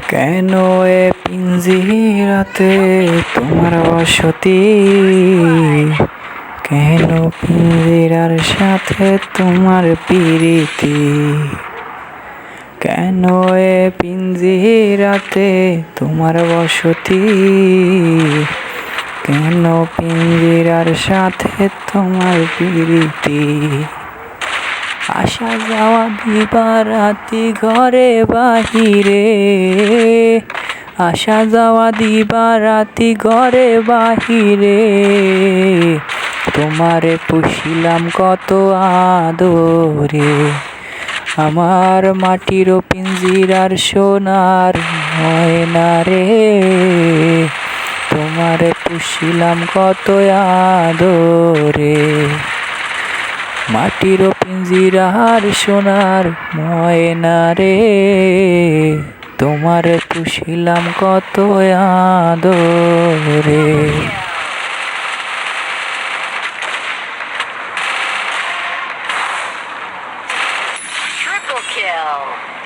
কেন এ পিঞ্জিরাতে তোমার বসতি? কেন পিঞ্জিরার সাথে তোমার প্রীতি? কেন এ পিঞ্জিরাতে তোমার বসতি? কেন পিঞ্জিরার সাথে তোমার প্রীতি? আসা যাওয়া দিবারাতি ঘরে বাহিরে, আসা যাওয়া দিবারাতি ঘরে বাহিরে, তোমারে পুষিলাম কত আদরে। আমার মাটির পিঞ্জিরার সোনার ময়না রে, তোমারে পুষিলাম কত আদরে। মাটির পিঞ্জিরার সোনার ময়না রে, তোমারে পুষিলাম কত আদরে। Triple kill.